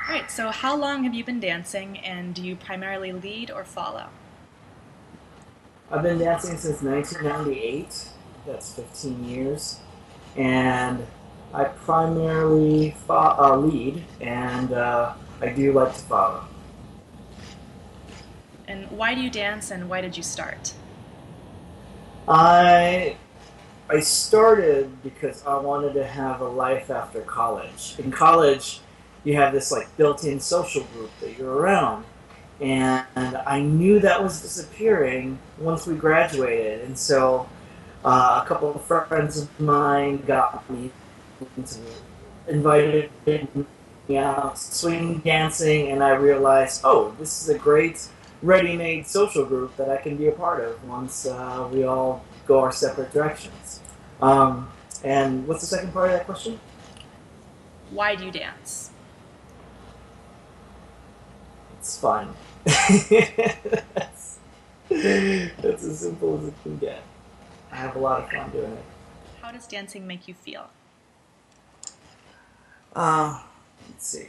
All right, so how long have you been dancing, and do you primarily lead or follow? I've been dancing since 1998. That's 15 years. And I primarily lead, and I do like to follow. And why do you dance, and why did you start? I I started because I wanted to have a life after college. In college, you have this like built-in social group that you're around, and I knew that was disappearing once we graduated, and so a couple of friends of mine got me into invited me out swing dancing, and I realized, oh, this is a great ready-made social group that I can be a part of once we all go our separate directions. Um, and what's the second part of that question? Why do you dance? It's fun. that's, that's as simple as it can get. I have a lot of fun doing it. How does dancing make you feel? Uh, let's see.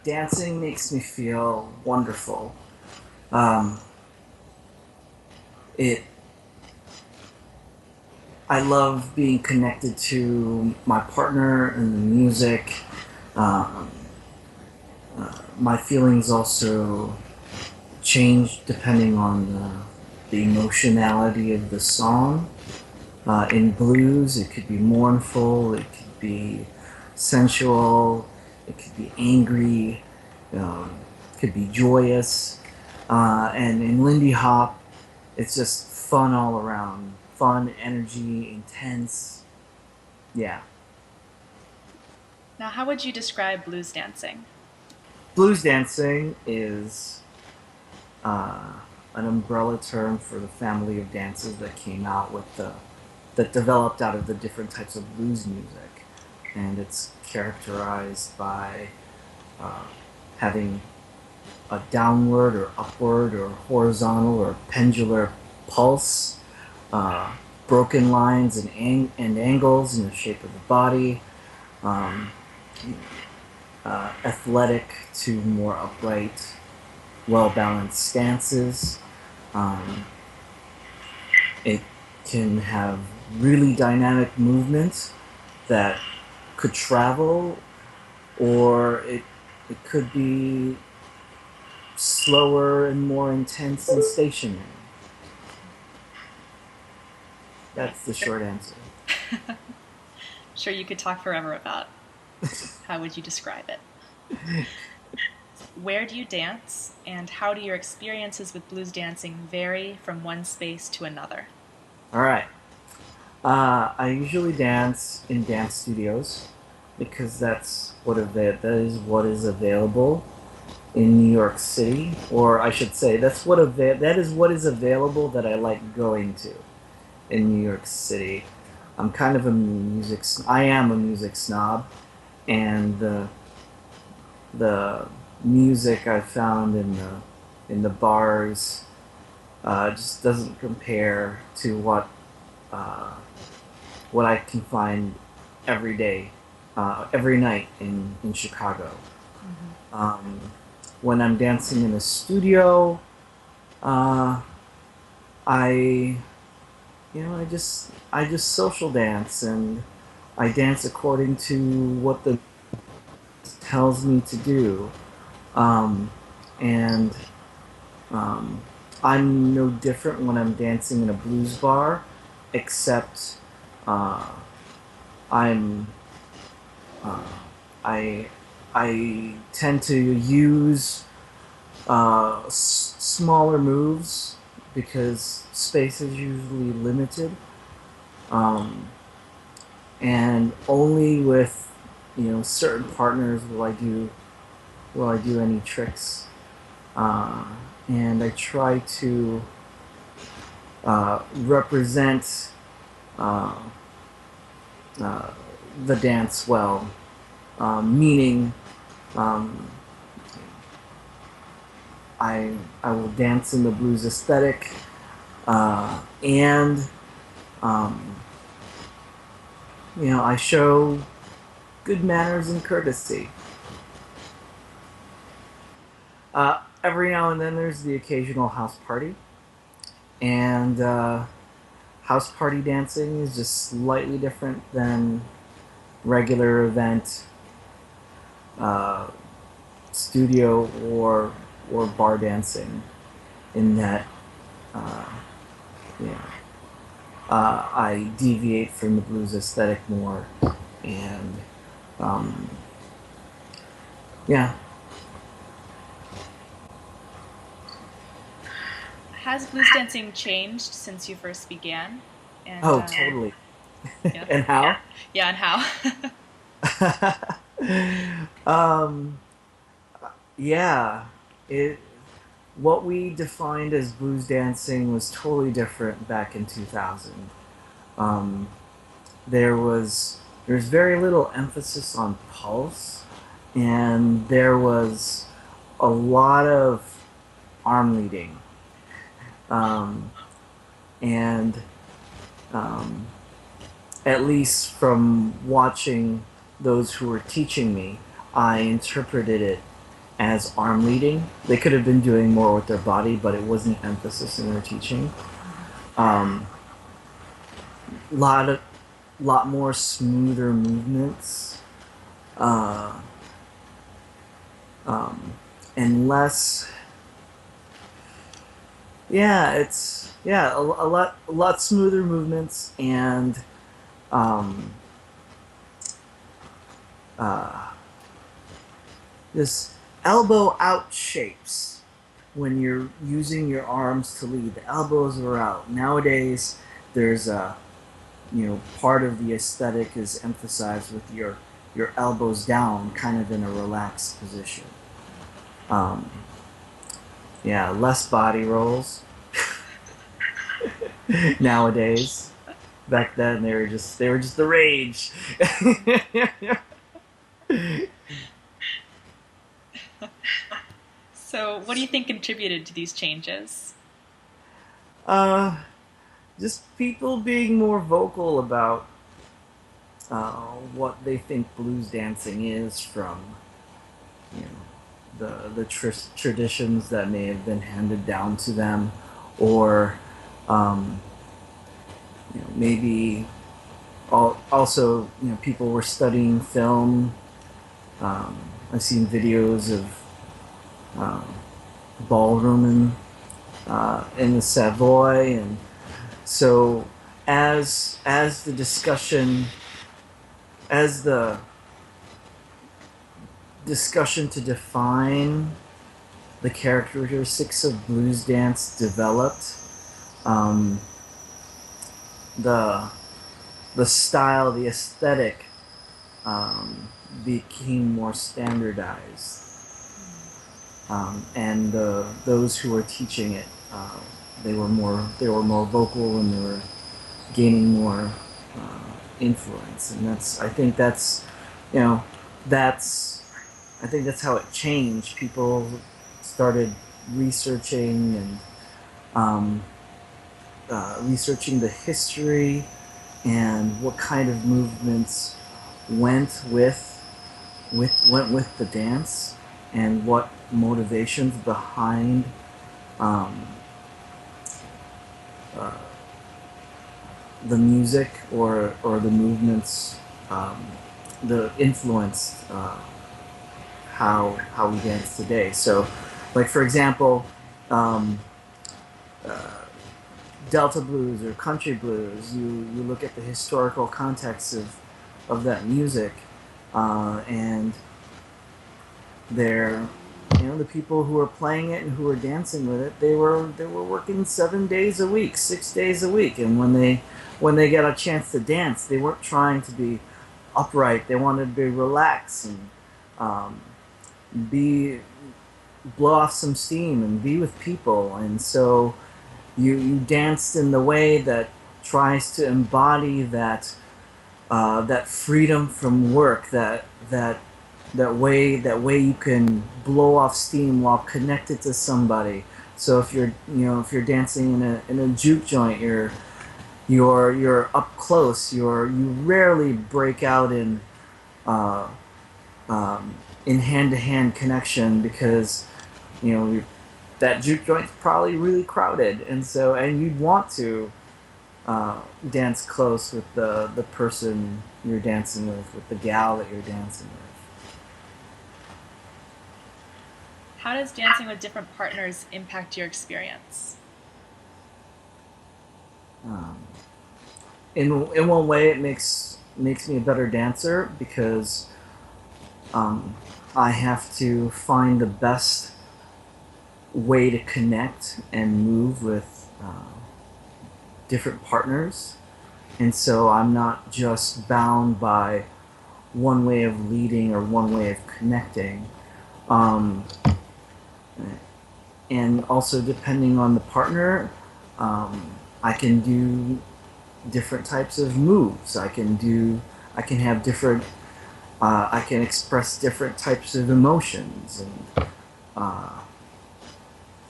Dancing makes me feel wonderful. Um, it. I love being connected to my partner and the music. Um, my feelings also change depending on the emotionality of the song. In blues, it could be mournful, it could be sensual, it could be angry, it could be joyous. And in Lindy Hop, it's just fun all around. Fun, energy, intense. Yeah. Now, how would you describe blues dancing? Blues dancing is uh, an umbrella term for the family of dances that came out with that developed out of the different types of blues music, and it's characterized by uh, having a downward or upward or horizontal or pendular pulse, uh, broken lines and angles in the shape of the body, um, athletic to more upright, well balanced stances. Um, it can have really dynamic movements that could travel, or it could be slower and more intense and stationary. Right. That's the short answer. Sure, you could talk forever about how would you describe it. Where do you dance, and how do your experiences with blues dancing vary from one space to another? All right. I usually dance in dance studios because that is what is available in New York City, or I should say, that is what is available that I like going to in New York City. I am a music snob, and the music I found in the bars just doesn't compare to uh, what I can find every day, every night in Chicago. Hmm. Um, when I'm dancing in a studio, uh, I I just social dance, and I dance according to what the tells me to do. Um, and um, I'm no different when I'm dancing in a blues bar, except uh, I'm uh, I I tend to use smaller moves because space is usually limited, um, and only with certain partners will I do any tricks, uh, and I try to represent uh, uh, the dance well, meaning um, I will dance in the blues aesthetic, and um, I show good manners and courtesy. Every now and then there's the occasional house party, and house party dancing is just slightly different than regular event, uh, studio or bar dancing. In that, uh, yeah, I deviate from the blues aesthetic more, and um, yeah. Has blues dancing changed since you first began? And Oh, totally. yeah, And how? yeah, and how? um, yeah, it what we defined as blues dancing was totally different back in 2000. Um, there was there's very little emphasis on pulse, and there was a lot of arm leading, um, and um, at least from watching those who were teaching me, I interpreted it as arm leading. They could have been doing more with their body, but it wasn't emphasis in their teaching. Um, lot of lot more smoother movements, uh, um, and less. Yeah, it's a lot smoother movements and um, uh, this elbow out shapes when you're using your arms to lead. The elbows are out. Nowadays, there's a part of the aesthetic is emphasized with your elbows down, kind of in a relaxed position. Um, yeah, less body rolls nowadays. Back then, they were just the rage. So, what do you think contributed to these changes? uh, just people being more vocal about what they think blues dancing is from you know the traditions that may have been handed down to them, or um, maybe also people were studying film. Um, I've seen videos of um, ballroom in the Savoy, and so as the discussion as the discussion to define the characteristics of blues dance developed, um, the the style, the aesthetic um, became more standardized, and those who were teaching it, they were more vocal, and they were gaining more influence, and you know that's I think that's how it changed. People started researching and researching the history and what kind of movements went with the dance, and what motivations behind um, uh, the music or the movements, the influence how we dance today. So, like for example, um, uh, Delta blues or country blues, you look at the historical context of that music, and they're the people who were playing it and who were dancing with it, they were working 7 days a week, 6 days a week, and when they got a chance to dance, they weren't trying to be upright. They wanted to be relaxed and um, be blow off some steam and be with people, and so you danced in the way that tries to embody that freedom from work, that way you can blow off steam while connected to somebody. So if you're dancing in a juke joint, you're up close. You rarely break out uh, in hand-to-hand connection, because you know, that juke joint's probably really crowded, and you'd want to dance close with the person you're dancing with the gal that you're dancing with. How does dancing with different partners impact your experience? Um, in one way, it makes me a better dancer because um, I have to find the best way to connect and move with different partners, and so I'm not just bound by one way of leading or one way of connecting. Um, and also, depending on the partner, I can do different types of moves. I can have different, I can express different types of emotions uh,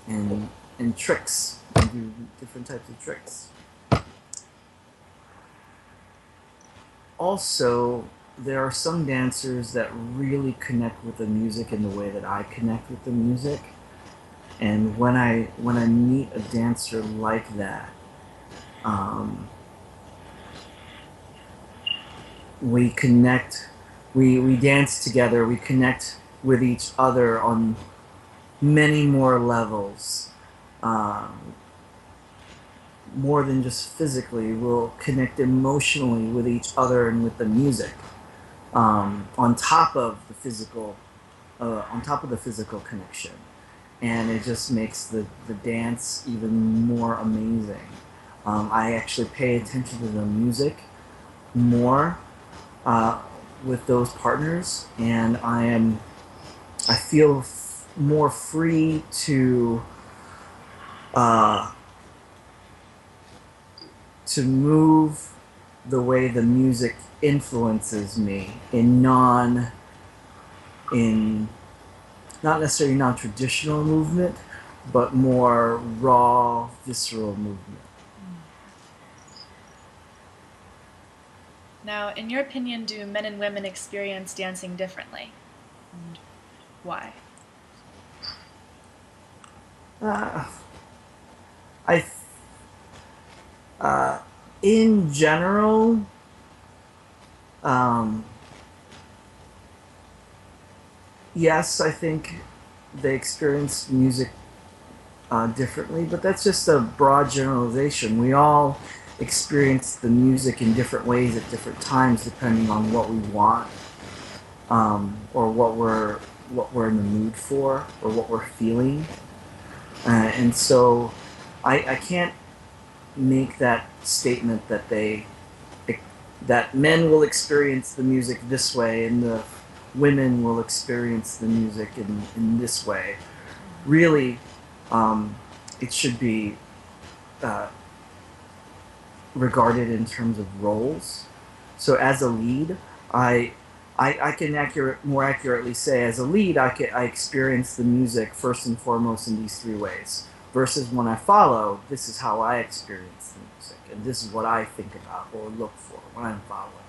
and and tricks. And do different types of tricks. Also, there are some dancers that really connect with the music in the way that I connect with the music. And when I meet a dancer like that, um, we connect, we dance together, we connect with each other on many more levels. Um, More than just physically, we'll connect emotionally with each other and with the music. On top of the physical, on top of the physical connection, and it just makes the dance even more amazing. I actually pay attention to the music more uh, with those partners, and I feel more free uh, to move the way the music influences me in not necessarily non-traditional movement, but more raw, visceral movement. Now, in your opinion, do men and women experience dancing differently? And why? Uh, I, uh, in general, um, yes, I think they experience music differently, but that's just a broad generalization. We all experience the music in different ways at different times, depending on what we want, or what we're in the mood for, or what we're feeling. And so, I can't make that statement that that men will experience the music this way and the women will experience the music in this way. Really, um, it should be uh, regarded in terms of roles. So as a lead, I I can more accurately say as a lead, I experience the music first and foremost in these three ways. Versus when I follow, this is how I experience the music, and this is what I think about or look for when I'm following.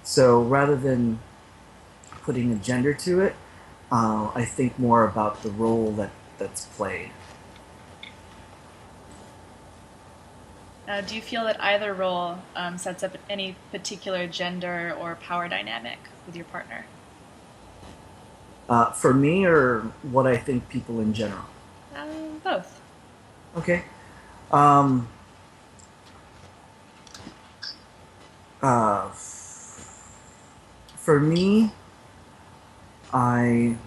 So rather than putting a gender to it, I think more about the role that's played. Now, do you feel that either role sets up any particular gender or power dynamic with your partner? For me, or what I think people in general. Both. Okay. Um, for me, I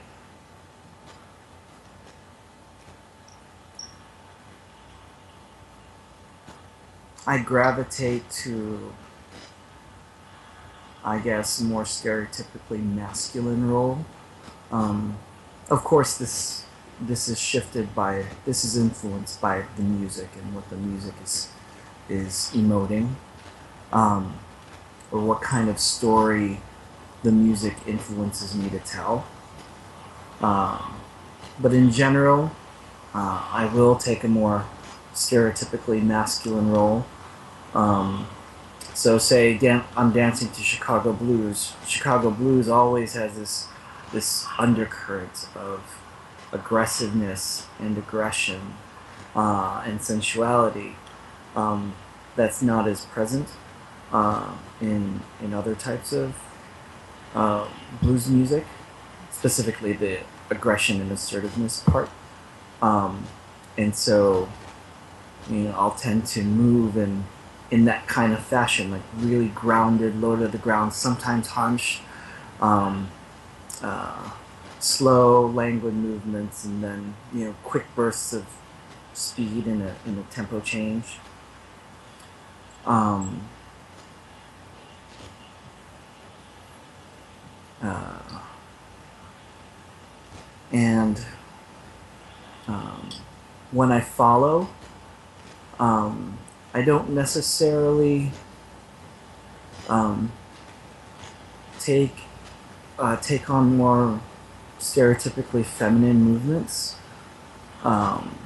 I gravitate to, I guess, more stereotypically masculine role. Um, of course, this is shifted by this is influenced by the music and what the music is emoting, um, or what kind of story the music influences me to tell. Um, but in general, I will take a more stereotypically masculine role. Um, so, say I'm dancing to Chicago blues. Chicago blues always has this undercurrent of aggressiveness and aggression and sensuality that's not as present in other types of blues music, specifically the aggression and assertiveness part. Um, and so, I'll tend to move in that kind of fashion, like really grounded, low to the ground, sometimes hunched, um, uh, slow, languid movements, and then quick bursts of speed in a tempo change. Um, uh, and when I follow, um, I don't necessarily um, take take on more stereotypically feminine movements, um,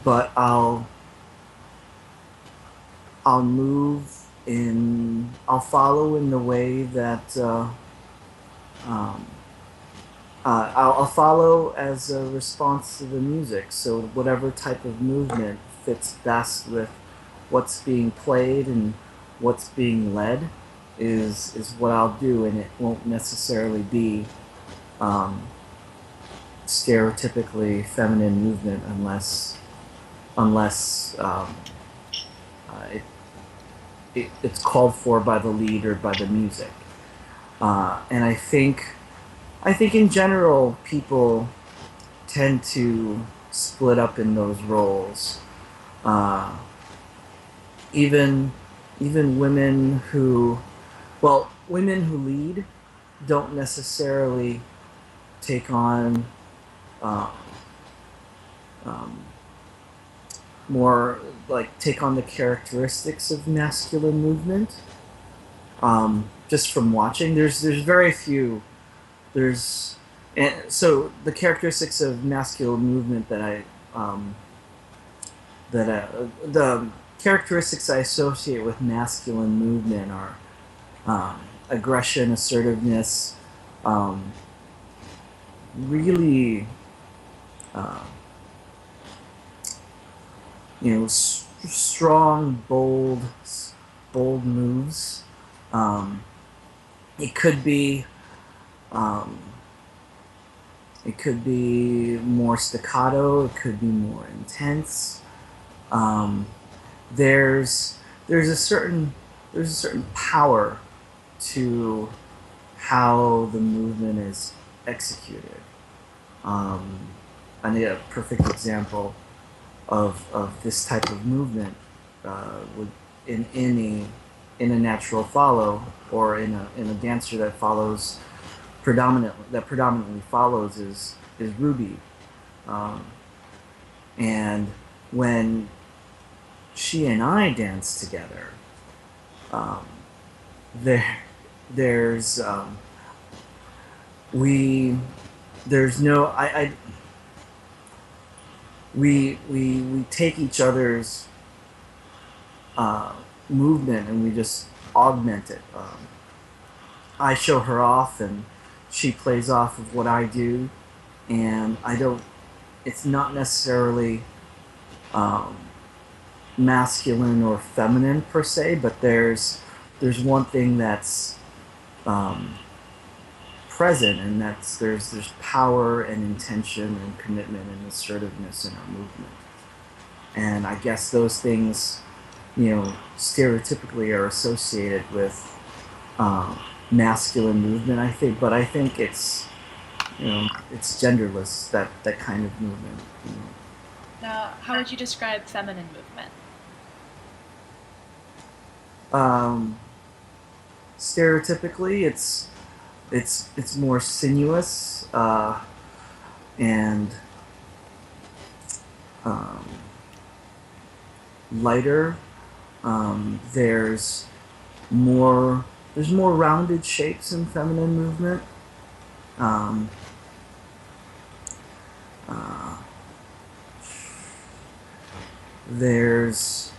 but I'll move in. I'll follow in the way that um, I'll follow as a response to the music. So whatever type of movement fits best with what's being played and what's being led is what I'll do, and it won't necessarily be um, stereotypically feminine movement unless it, it's called for by the lead or by the music. And I think in general people tend to split up in those roles. Uh, even even women who lead don't necessarily take on uh, um, more like take on the characteristics of masculine movement. Just from watching, there's very few. There's and so the characteristics of masculine movement um, the characteristics I associate with masculine movement are aggression, assertiveness, um, really, uh, strong, bold moves. Um, it could be, um, it could be more staccato. It could be more intense. Um, there's there's a certain there's a certain power to how the movement is executed. Um, I think a perfect example of this type of movement would in in a natural follow or in a dancer that follows predominantly follows is Ruby, um, and when she and I dance together, um, there there's we there's no I we take each other's uh, movement and we just augment it. I show her off and she plays off of what I do, and I don't. It's not necessarily um, masculine or feminine per se, but there's one thing that's um, present, and there's power and intention and commitment and assertiveness in our movement. And I guess those things, stereotypically are associated with um, masculine movement. But I think it's genderless, that kind of movement. Now, how would you describe feminine movement? Um, Stereotypically, it's more sinuous and um, lighter. There's more rounded shapes in feminine movement. Um, uh, there's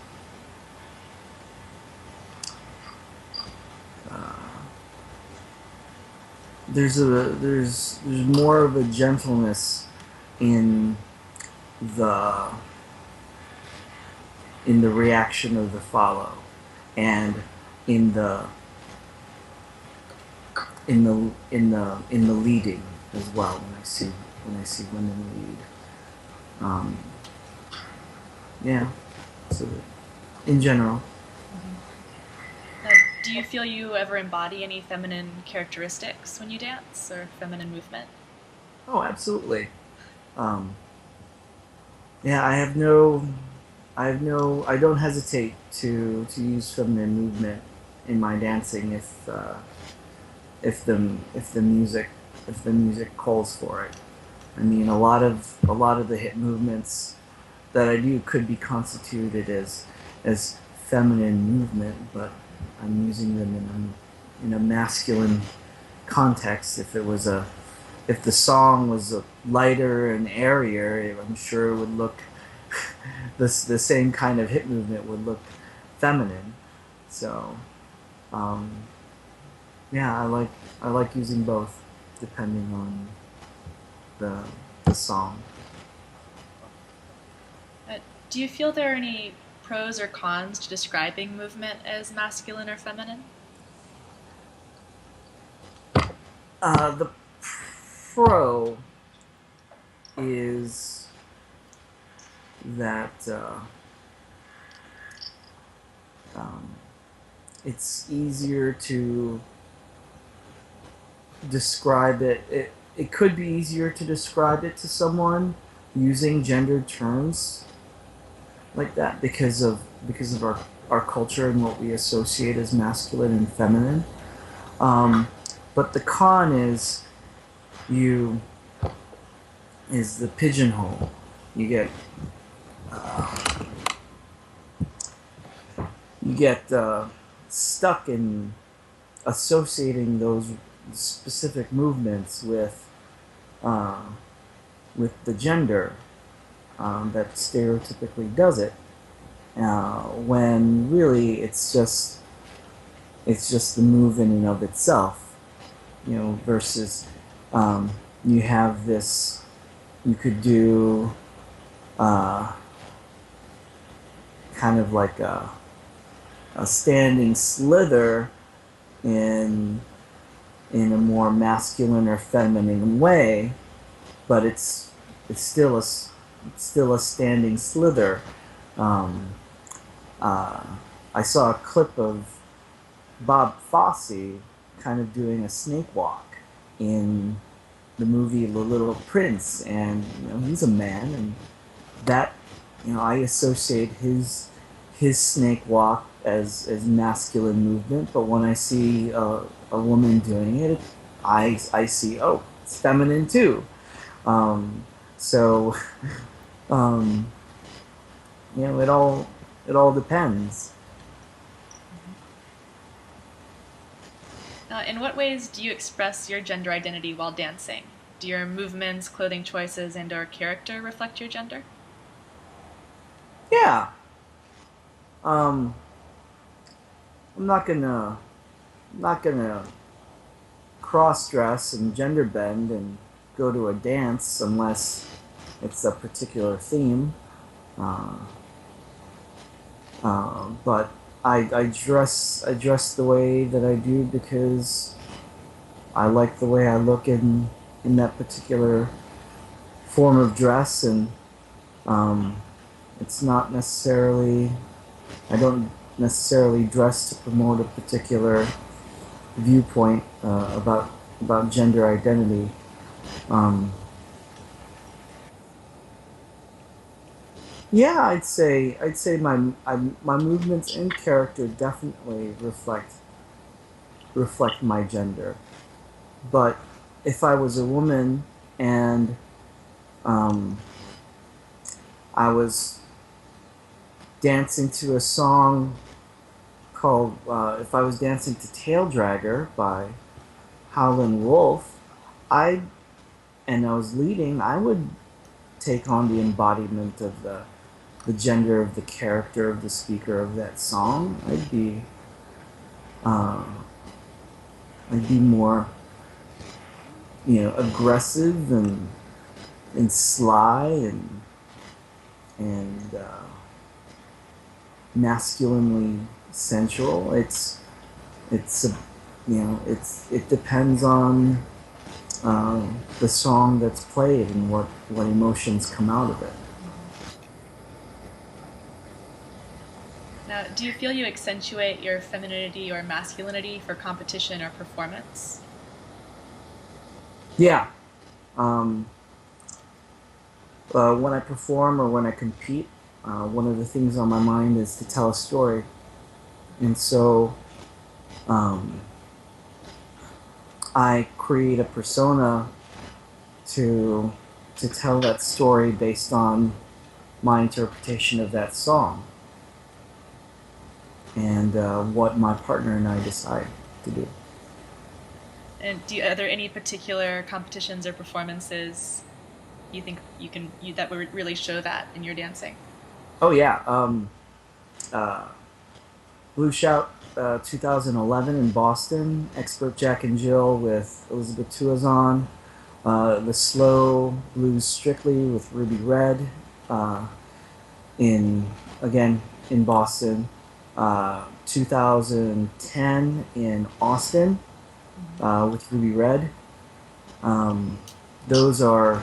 there's more of a gentleness in the reaction of the follow, and in the leading as well. When I see women lead, um, yeah. So in general, Uh, do you feel you ever embody any feminine characteristics when you dance or feminine movement? oh, absolutely. Um, yeah, I don't hesitate to use feminine movement in my dancing if the music calls for it. I mean, a lot of the hit movements that I do could be constituted as feminine movement, but I'm using them in a masculine context. If the song was lighter and airier, I'm sure it would look the same kind of hip movement would look feminine. So, um, yeah, I like using both depending on the the song. Uh, do you feel there are any pros or cons to describing movement as masculine or feminine? The pro is that um, it's easier to describe it. It could be easier to describe it to someone using gendered terms like that because of our culture and what we associate as masculine and feminine. Um, but the con you is the pigeonhole. You get uh, stuck in associating those specific movements uh, with the gender that stereotypically does it, when really it's just the move in and of itself, you know. Versus you have this, you could do uh, kind of like a standing slither in a more masculine or feminine way, but it's still a standing slither. Um, uh, I saw a clip of Bob Fosse kind of doing a snake walk in the movie The Little Prince, and you know, he's a man, and that, you know, I associate his snake walk as masculine movement, but when I see a woman doing it, I see, oh, it's feminine too. Um, so um, you know, it all depends. In what ways do you express your gender identity while dancing? Do your movements, clothing choices, and/or character reflect your gender? Yeah. Um, I'm not gonna cross dress and gender bend and go to a dance unless it's a particular theme. Uh, but I dress the way that I do because I like the way I look in that particular form of dress, and um, it's not necessarily, I don't necessarily dress to promote a particular viewpoint about gender identity. Um, yeah, I'd say my movements and character definitely reflect my gender. But if I was a woman and um, I was dancing to a song called if I was dancing to Tail Dragger by Howlin' Wolf, I and I was leading, I would take on the embodiment of the gender of the character of the speaker of that song. uh, I'd be more aggressive and sly and masculinely sensual. It's a, it depends on the song that's played and what emotions come out of it. Now, do you feel you accentuate your femininity or masculinity for competition or performance? Yeah. Um, when I perform or when I compete, one of the things on my mind is to tell a story, and so um, I create a persona to to tell that story based on my interpretation of that song and what my partner and I decide to do. And are there any particular competitions or performances you think that would really show that in your dancing? Oh yeah, uh, Blue Shout 2011 in Boston, Expert Jack and Jill with Elizabeth Tuazon, the Slow Blues Strictly with Ruby Red uh, in again in Boston, 2010 in Austin with Ruby Red. Um, those are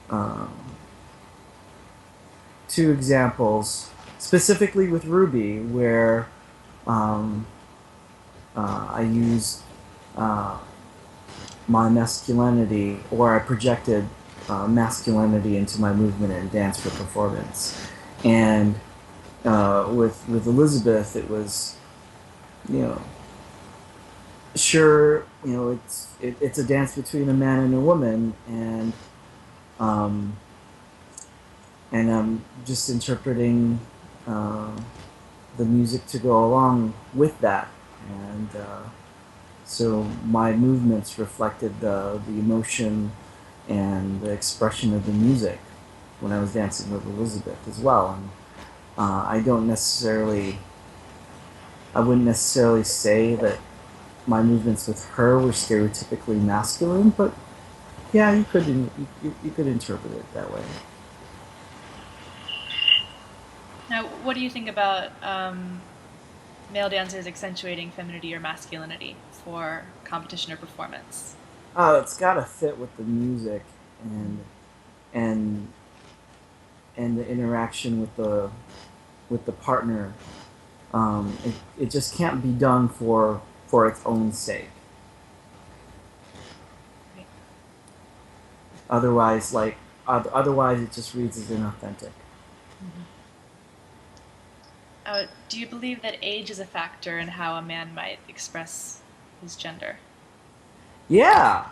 um, two examples, specifically with Ruby, where um, I used uh, my masculinity, or I projected masculinity into my movement and dance for performance. And with Elizabeth, it was, you know, sure, it's a dance between a man and a woman, um, and I'm just interpreting uh, the music to go along with that, and so my movements reflected the emotion and the expression of the music when I was dancing with Elizabeth as well. And I don't necessarily, I wouldn't necessarily say that my movements with her were stereotypically masculine, but yeah, you could interpret it that way. Now, what do you think about male dancers accentuating femininity or masculinity for competition or performance? Oh, it's got to fit with the music Mm-hmm. and and the interaction with the partner. It just can't be done for its own sake. Right. Otherwise, otherwise, it just reads as inauthentic. Mm-hmm. Do you believe that age is a factor in how a man might express his gender? Yeah,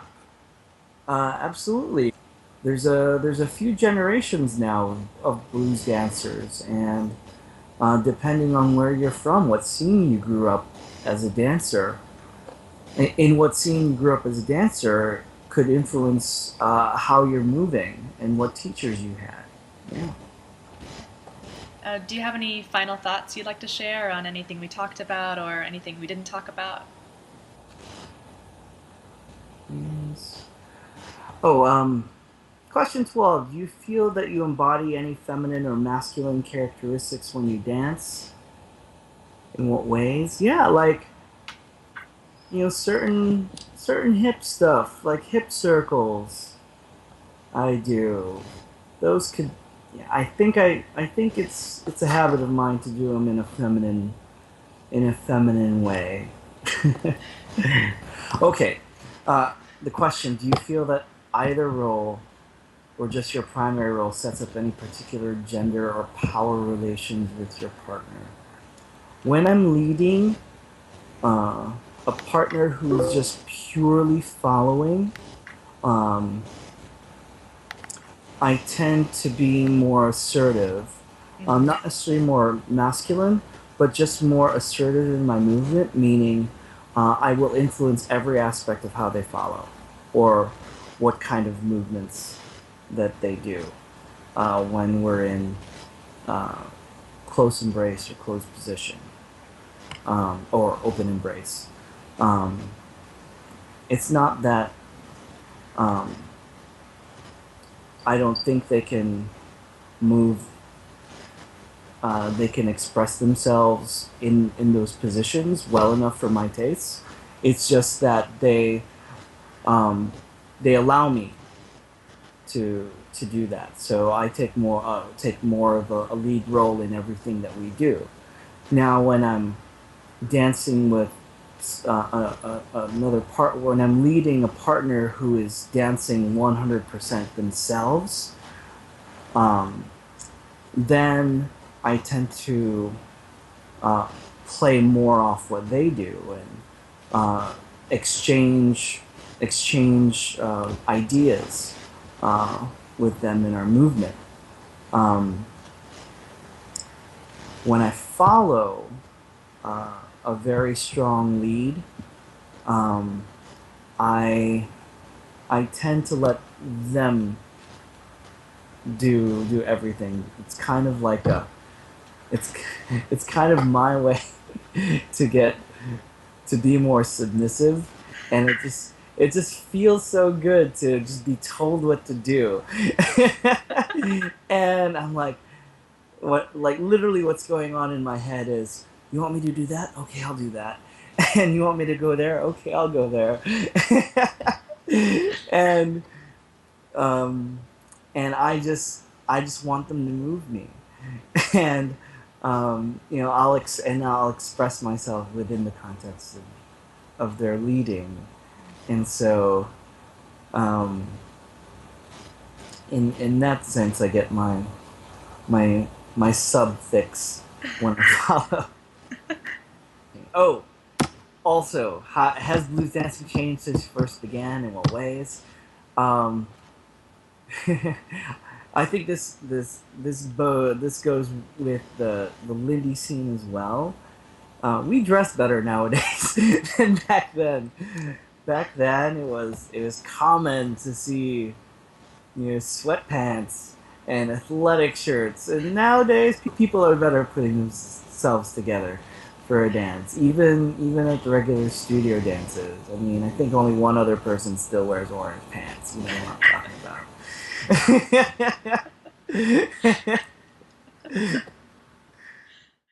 absolutely. There's a few generations now of blues dancers, and depending on where you're from, what scene you grew up as a dancer, in what scene you grew up as a dancer, could influence how you're moving and what teachers you had. Yeah. Do you have any final thoughts you'd like to share on anything we talked about or anything we didn't talk about? Yes. Oh, question 12. Do you feel that you embody any feminine or masculine characteristics when you dance? In what ways? Yeah, like, certain hip stuff, like hip circles. I do. Those could. Yeah, I think it's a habit of mine to do them in a feminine way. Okay. The question: do you feel that either role or just your primary role sets up any particular gender or power relations with your partner? When I'm leading uh, a partner who's just purely following, um, I tend to be more assertive. Mm-hmm. Not necessarily more masculine, but just more assertive in my movement, meaning I will influence every aspect of how they follow or what kind of movements that they do when we're in uh, close embrace or close position or open embrace. Um, it's not that Um, I don't think they can move. They can express themselves in those positions well enough for my tastes. It's just that they allow me to do that. So I take more of a lead role in everything that we do. Now, when I'm dancing with another part, when I'm leading a partner who is dancing 100% themselves, um, then I tend to uh, play more off what they do and uh, exchange ideas uh, with them in our movement. Um, when I follow a very strong lead, um, I I tend to let them do everything. It's kind of like it's it's kind of my way to get to be more submissive, and it just feels so good to just be told what to do. And I'm like, what, like literally what's going on in my head is, you want me to do that? Okay, I'll do that. And you want me to go there? Okay, I'll go there. And um, and I just want them to move me. And you know, I'll express myself within the context of their leading. And so um, in that sense, I get my my sub fix when I follow. Oh, also, has blues dancing changed since you first began? In what ways? Um, I think this goes with the Lindy scene as well. We dress better nowadays than back then. Back then, it was common to see, you know, sweatpants and athletic shirts, and nowadays people are better putting themselves together for a dance, even at the regular studio dances. I mean, I think only one other person still wears orange pants. You know what I'm talking about.